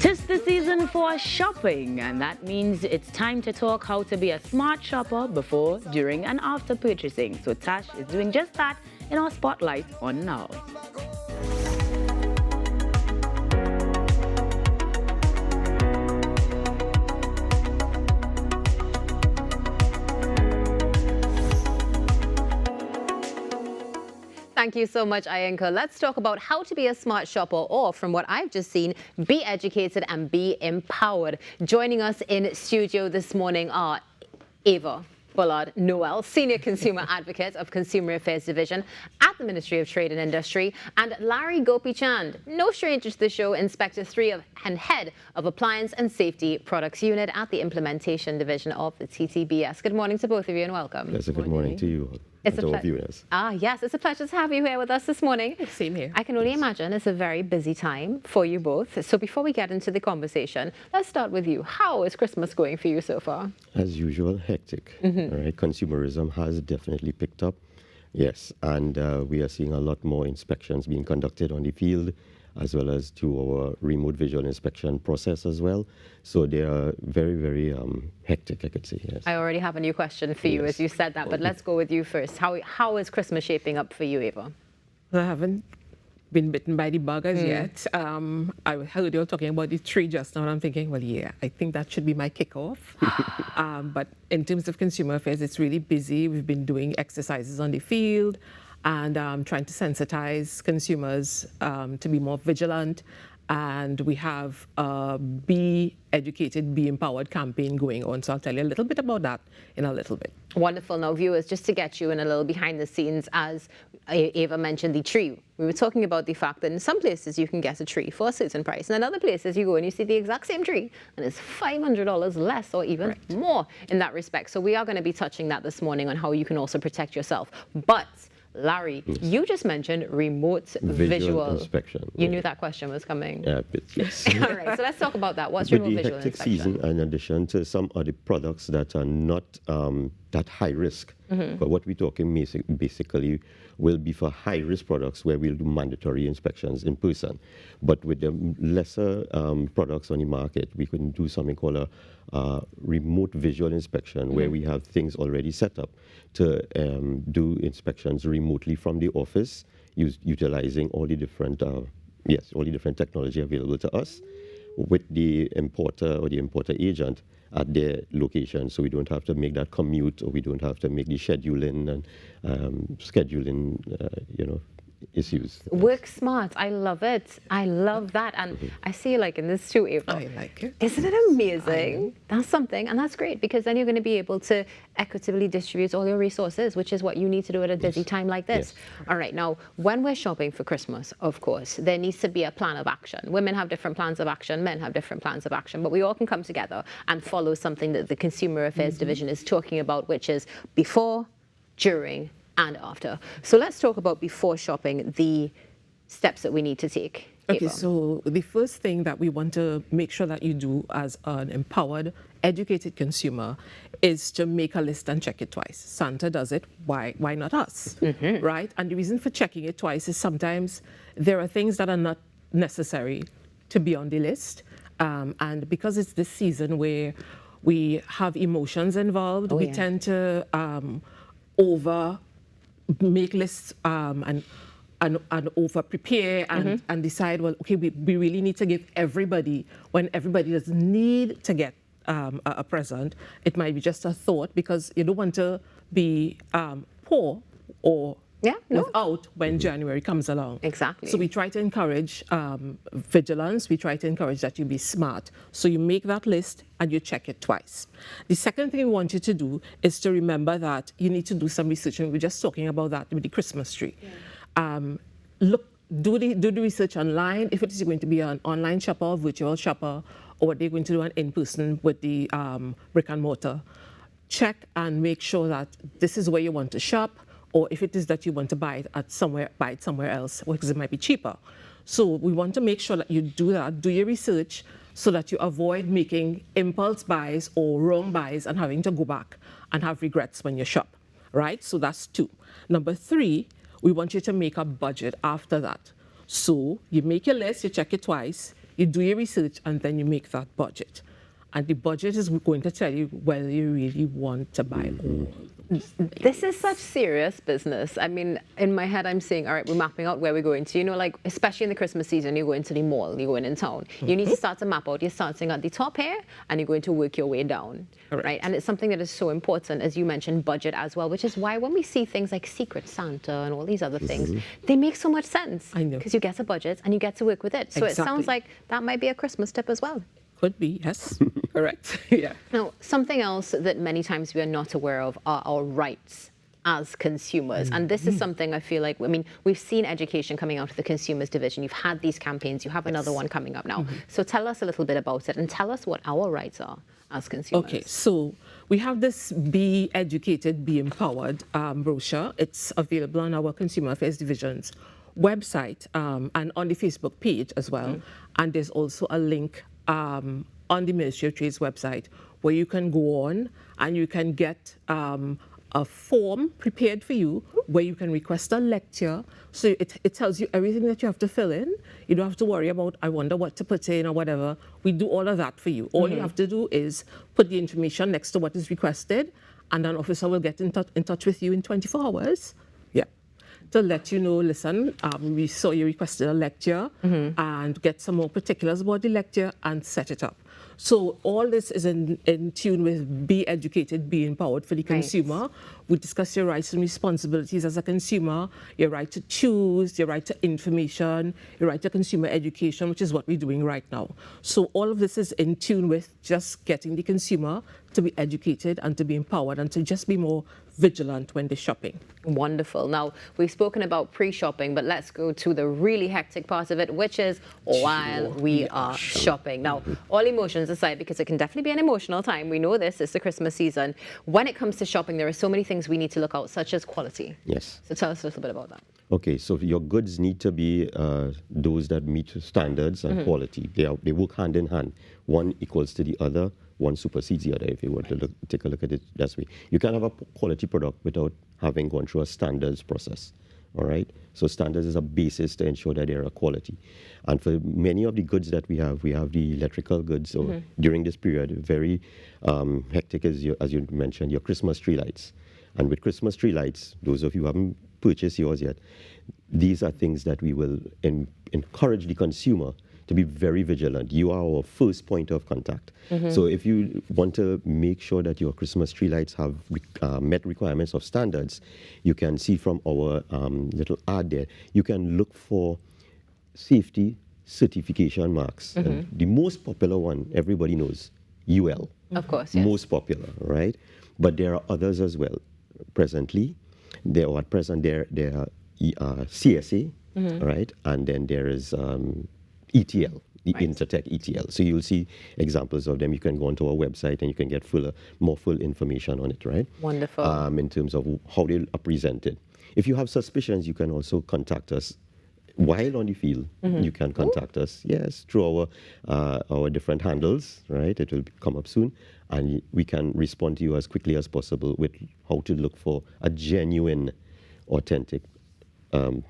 'Tis the season for shopping, and that means it's time to talk how to be a smart shopper before, during, and after purchasing. So Tash is doing just that in our spotlight on Now. Thank you so much, Ayanka. Let's talk about how to be a smart shopper, or from what I've just seen, be educated and be empowered. Joining us in studio this morning are Eva Bullard-Noel, Senior Consumer Advocate of Consumer Affairs Division at the Ministry of Trade and Industry, and Larry Gopeechand, no stranger to the show, Inspector 3 and Head of Appliance and Safety Products Unit at the Implementation Division of the TTBS. Good morning to both of you and welcome. Yes, good morning to you. It's a pleasure. Yes, it's a pleasure to have you here with us this morning. Same here. I can only imagine it's a very busy time for you both. So before we get into the conversation, let's start with you. How is Christmas going for you so far? As usual, hectic. All right, consumerism has definitely picked up. Yes, and we are seeing a lot more inspections being conducted on the field, as well as to our remote visual inspection process as well. So they are very, very hectic, I could say, yes. I already have a new question for you as you said that, but let's go with you first. How is Christmas shaping up for you, Eva? I haven't been bitten by the bug as yet. I heard you all talking about the tree just now, and I'm thinking, well, yeah, I think that should be my kickoff. But in terms of consumer affairs, it's really busy. We've been doing exercises on the field and trying to sensitize consumers to be more vigilant. And we have a Be Educated, Be Empowered campaign going on. So I'll tell you a little bit about that in a little bit. Wonderful. Now, viewers, just to get you in a little behind the scenes, as Eva mentioned the tree, we were talking about the fact that in some places you can get a tree for a certain price, and in other places you go and you see the exact same tree and it's $500 less or even more in that respect. So we are going to be touching that this morning on how you can also protect yourself. But Larry, you just mentioned remote visual inspection. You knew that question was coming. Yeah, yes. All right, so let's talk about that. What's remote visual inspection? With the hectic inspection? season, in addition to some of the products that are not that high risk, but what we're talking basically will be for high risk products where we'll do mandatory inspections in person. But with the lesser products on the market, we can do something called a remote visual inspection, where we have things already set up to do inspections remotely from the office, utilizing all the different all the different technology available to us, with the importer or the importer agent at their location, so we don't have to make that commute, or we don't have to make the scheduling and scheduling, issues. Work smart. I love it. I love that. And I see like in this too, Eva. I like it. Isn't it amazing? That's something. And that's great, because then you're going to be able to equitably distribute all your resources, which is what you need to do at a busy time like this. Yes. All right. Now, when we're shopping for Christmas, of course, there needs to be a plan of action. Women have different plans of action. Men have different plans of action. But we all can come together and follow something that the Consumer Affairs Division is talking about, which is before, during, and after. So let's talk about before shopping, the steps that we need to take. Okay, Eva. so the first thing that we want to make sure that you do as an empowered, educated consumer is to make a list and check it twice. Santa does it, why not us, right? And the reason for checking it twice is sometimes there are things that are not necessary to be on the list. And because it's this season where we have emotions involved, we tend to make lists and over prepare and decide, well, okay, we really need to give everybody, when everybody doesn't need to get a present. It might be just a thought, because you don't want to be poor or without when January comes along. Exactly. So we try to encourage vigilance. We try to encourage that you be smart. So you make that list and you check it twice. The second thing we want you to do is to remember that you need to do some research, and we were just talking about that with the Christmas tree. Do the research online, if it is going to be an online shopper, virtual shopper, or what they're going to do an in-person with the brick and mortar. Check and make sure that this is where you want to shop, or if it is that you want to buy it somewhere else, because it might be cheaper. So we want to make sure that you do that, do your research, so that you avoid making impulse buys or wrong buys and having to go back and have regrets when you shop, right? So that's 2. Number 3, we want you to make a budget after that. So you make your list, you check it twice, You do your research and then you make that budget. And the budget is going to tell you whether you really want to buy all. This is such serious business. I mean, in my head, I'm saying, all right, we're mapping out where we're going to. You know, like, especially in the Christmas season, you're going to the mall, you're going in town. You need to start to map out. You're starting at the top here, and you're going to work your way down, right? And it's something that is so important, as you mentioned, budget as well, which is why when we see things like Secret Santa and all these other things, they make so much sense. I know. Because you get a budget, and you get to work with it. So it sounds like that might be a Christmas tip as well. Could be, yes. Correct. Yeah. Now, something else that many times we are not aware of are our rights as consumers. And this is something I feel like, I mean, we've seen education coming out of the consumers division. You've had these campaigns. You have another one coming up now. So tell us a little bit about it and tell us what our rights are as consumers. Okay, so we have this Be Educated, Be Empowered brochure. It's available on our Consumer Affairs Division's website and on the Facebook page as well. And there's also a link on the Ministry of Trade's website where you can go on and you can get a form prepared for you where you can request a lecture. So it tells you everything that you have to fill in. You don't have to worry about, I wonder what to put in or whatever. We do all of that for you. All you have to do is put the information next to what is requested, and an officer will get in touch with you in 24 hours. Yeah. To let you know, listen, we saw you requested a lecture, and get some more particulars about the lecture and set it up. So all this is in tune with Be Educated, Be Empowered for the consumer. We discuss your rights and responsibilities as a consumer, your right to choose, your right to information, your right to consumer education, which is what we're doing right now. So all of this is in tune with just getting the consumer to be educated and to be empowered and to just be more vigilant when they're shopping. Wonderful. Now, we've spoken about pre-shopping, but let's go to the really hectic part of it, which is while we are shopping. Now, all emotions aside, because it can definitely be an emotional time. We know this, it's the Christmas season. When it comes to shopping, there are so many things we need to look out, such as quality. Yes. So tell us a little bit about that. Okay, so your goods need to be those that meet standards and quality. They work hand in hand. One equals to the other. One supersedes the other, if you want to take a look at it that way. You can't have a quality product without having gone through a standards process, all right? So standards is a basis to ensure that they're a quality. And for many of the goods that we have the electrical goods. So during this period, very hectic, as you mentioned, your Christmas tree lights. And with Christmas tree lights, those of you who haven't purchased yours yet, these are things that we will encourage the consumer to be very vigilant. You are our first point of contact. So if you want to make sure that your Christmas tree lights have met requirements of standards, you can see from our little ad there, you can look for safety certification marks. And the most popular one, everybody knows, UL. Of course, yes. Most popular, right? But there are others as well. Presently, there are CSA, right? And then there is ETL, the Intertech ETL. So you'll see examples of them. You can go onto our website and you can get more full information on it, right? Wonderful. In terms of how they are presented. If you have suspicions, you can also contact us. While on the field, you can contact us, yes, through our different handles, right? It will come up soon, and we can respond to you as quickly as possible with how to look for a genuine, authentic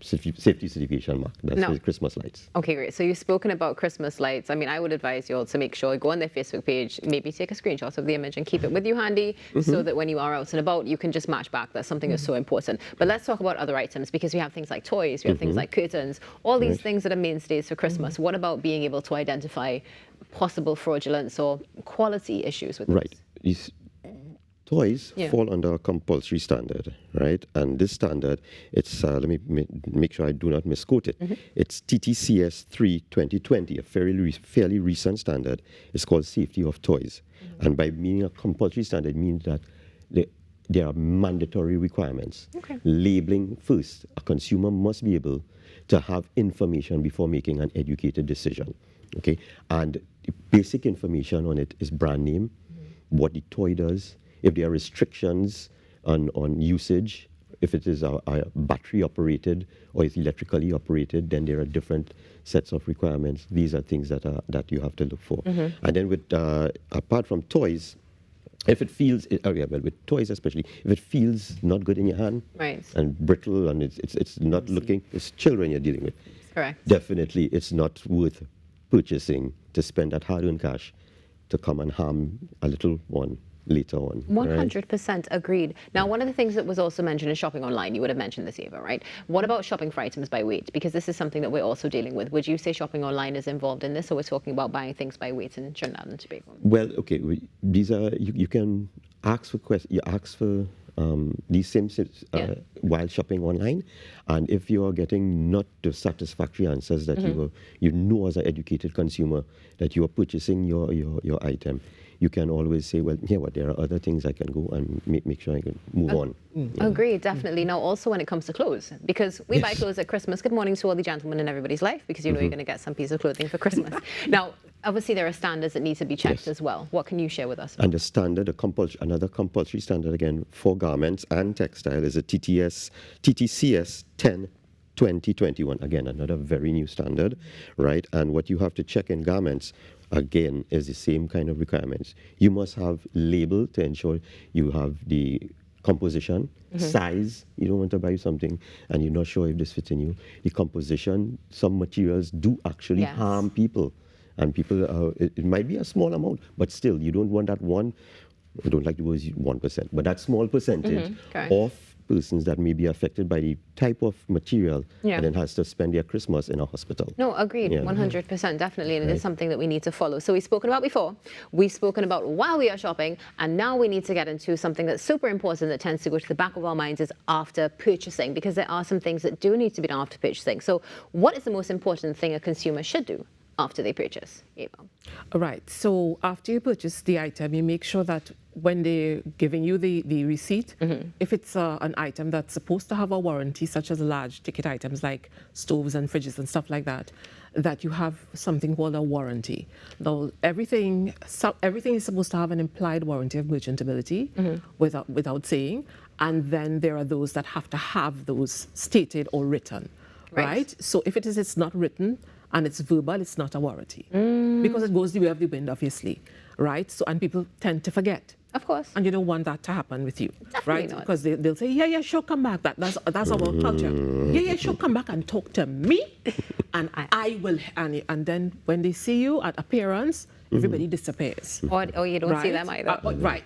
safety certification mark. That's the Christmas lights. Okay, great. So you've spoken about Christmas lights. I mean, I would advise you all to make sure, go on their Facebook page, maybe take a screenshot of the image and keep it with you handy so that when you are out and about, you can just match back. That's something that's so important. But let's talk about other items, because we have things like toys, we have things like curtains, all these things that are mainstays for Christmas. What about being able to identify possible fraudulence or quality issues with this? These toys fall under a compulsory standard, right? And this standard, it's, let me make sure I do not misquote it. It's TTCS 3 2020, a fairly recent standard. It's called Safety of Toys. And by being a compulsory standard, it means that there are mandatory requirements. Labeling first, a consumer must be able to have information before making an educated decision, okay? And the basic information on it is brand name, what the toy does, if there are restrictions on usage, if it is a battery operated or is electrically operated, then there are different sets of requirements. These are things that you have to look for. And then with apart from toys, if it feels, with toys especially, if it feels not good in your hand and brittle and it's not looking, it's children you're dealing with. Correct. Definitely, it's not worth purchasing to spend that hard-earned cash to come and harm a little one later on. 100% agreed. Now, one of the things that was also mentioned is shopping online. You would have mentioned this, Eva, right? What about shopping for items by weight? Because this is something that we're also dealing with. Would you say shopping online is involved in this, or we're talking about buying things by weight in Trinidad and Tobago? Well, okay, these are, you can ask for questions, you ask for these same while shopping online, and if you are getting not the satisfactory answers that you know as an educated consumer that you are purchasing your item, you can always say, well, yeah, there are other things I can go and make sure I can move on. Agreed, definitely. Now, also when it comes to clothes, because we buy clothes at Christmas. Good morning to all the gentlemen in everybody's life, because you know you're going to get some piece of clothing for Christmas. Now, obviously, there are standards that need to be checked as well. What can you share with us? And the standard, another compulsory standard again for garments and textile is a TTCS 10 2021. Again, another very new standard, right? And what you have to check in garments, again, is the same kind of requirements. You must have label to ensure you have the composition, size. You don't want to buy something and you're not sure if this fits in you. The composition, some materials do actually harm people. And people, it might be a small amount, but still, you don't want that I don't like the word 1%, but that small percentage of persons that may be affected by the type of material and then has to spend their Christmas in a hospital. No, agreed, 100%, definitely, and it is something that we need to follow. So we've spoken about before, we've spoken about while we are shopping, and now we need to get into something that's super important that tends to go to the back of our minds is after purchasing, because there are some things that do need to be done after purchasing. So what is the most important thing a consumer should do after they purchase, Eva? All right. So after you purchase the item, you make sure that when they're giving you the receipt, if it's an item that's supposed to have a warranty, such as large ticket items like stoves and fridges and stuff like that, that you have something called a warranty. Now, everything is supposed to have an implied warranty of merchantability without saying, and then there are those that have to have those stated or written, right? So if it's not written, and it's verbal, it's not a warranty. Because it goes the way of the wind, obviously, right? So, and people tend to forget. Of course. And you don't want that to happen with you, Definitely right? not. Because they'll say, yeah, sure, come back. That's our culture. Yeah, sure, come back and talk to me, and I will. And then when they see you at appearance, everybody disappears. Or you don't see them either. Right.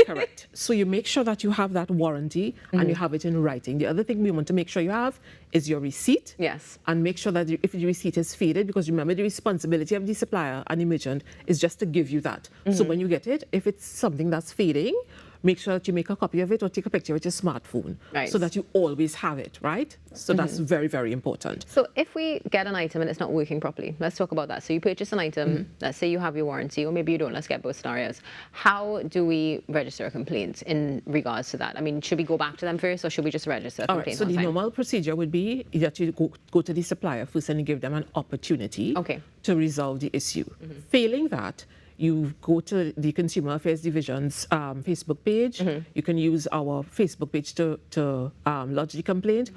Correct. So you make sure that you have that warranty and you have it in writing. The other thing we want to make sure you have is your receipt. Yes. And make sure that if the receipt is faded, because remember the responsibility of the supplier and the merchant is just to give you that. So when you get it, if it's something that's fading, make sure that you make a copy of it or take a picture with your smartphone so that you always have it, right? So that's very, very important. So if we get an item and it's not working properly, let's talk about that. So you purchase an item, let's say you have your warranty, or maybe you don't, let's get both scenarios. How do we register a complaint in regards to that? I mean, should we go back to them first, or should we just register a complaint? All right, so the normal procedure would be that you go to the supplier first and you give them an opportunity to resolve the issue. Failing that, you go to the Consumer Affairs Division's Facebook page. You can use our Facebook page to lodge the complaint.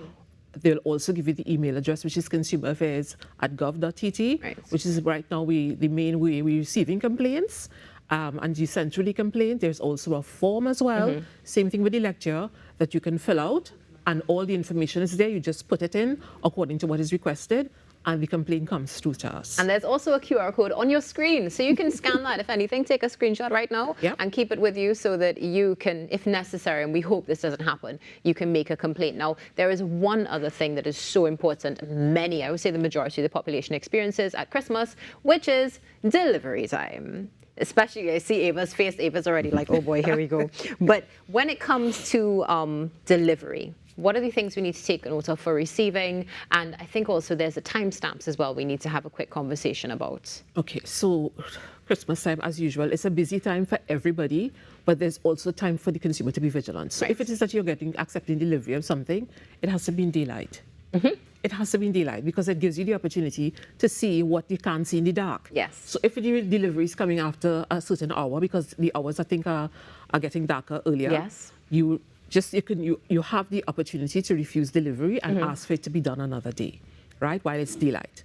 They'll also give you the email address, which is consumeraffairs@gov.tt, which is right now the main way we're receiving complaints. And you centrally complain. There's also a form as well. Same thing with the lecture that you can fill out, and all the information is there. You just put it in according to what is requested, and the complaint comes through to us. And there's also a QR code on your screen, so you can scan that. If anything, take a screenshot right now and keep it with you so that you can, if necessary, and we hope this doesn't happen, you can make a complaint. Now, there is one other thing that is so important, I would say the majority of the population experiences at Christmas, which is delivery time. Especially, I see Ava's face. Ava's already like, oh boy, here we go. But when it comes to delivery, what are the things we need to take note of for receiving? And I think also there's the timestamps as well we need to have a quick conversation about. Okay, so Christmas time, as usual, it's a busy time for everybody, but there's also time for the consumer to be vigilant. So if it is that you're accepting delivery of something, it has to be in daylight. It has to be in daylight because it gives you the opportunity to see what you can't see in the dark. Yes. So if the delivery is coming after a certain hour, because the hours I think are getting darker earlier, you have the opportunity to refuse delivery and ask for it to be done another day, right? While it's daylight.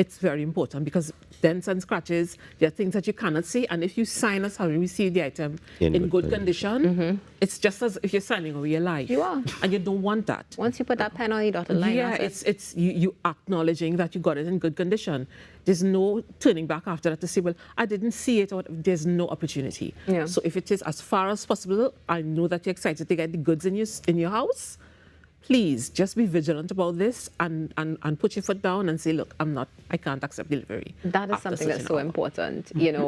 it's very important because dents and scratches, there are things that you cannot see. And if you sign as having received the item in good condition, it's just as if you're signing away your life. You are. And you don't want that. Once you put that pen on your dotted line, Yeah, it's you acknowledging that you got it in good condition. There's no turning back after that to say, well, I didn't see it, or there's no opportunity. Yeah. So if it is as far as possible, I know that you're excited to get the goods in your house. Please just be vigilant about this and put your foot down and say, look, I can't accept delivery. That is something that's so important, you know,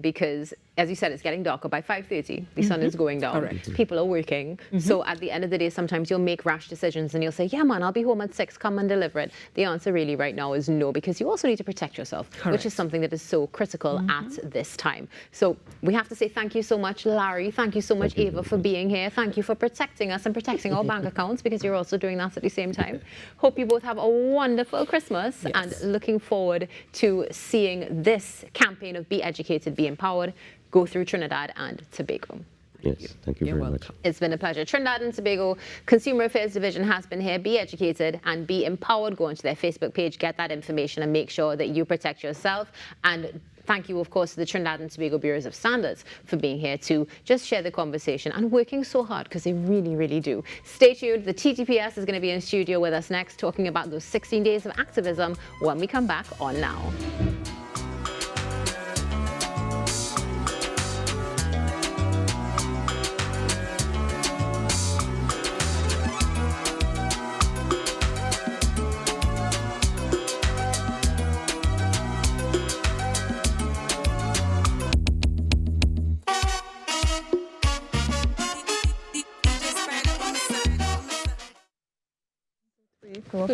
because as you said, it's getting darker by 5:30. The sun is going down. Correct. People are working. So at the end of the day, sometimes you'll make rash decisions and you'll say, yeah, man, I'll be home at 6, come and deliver it. The answer really right now is no, because you also need to protect yourself, which is something that is so critical at this time. So we have to say thank you so much, Larry. Thank you so much, Ava, for being here. Thank you for protecting us and protecting our bank accounts, because you're also doing that at the same time. Hope you both have a wonderful Christmas, and looking forward to seeing this campaign of Be Educated, Be Empowered go through Trinidad and Tobago. Yes, thank you very much. It's been a pleasure. Trinidad and Tobago Consumer Affairs Division has been here. Be educated and be empowered. Go onto their Facebook page, get that information, and make sure that you protect yourself. And thank you, of course, to the Trinidad and Tobago Bureaus of Standards for being here to just share the conversation and working so hard, because they really, really do. Stay tuned. The TTPS is going to be in studio with us next, talking about those 16 days of activism when we come back on Now.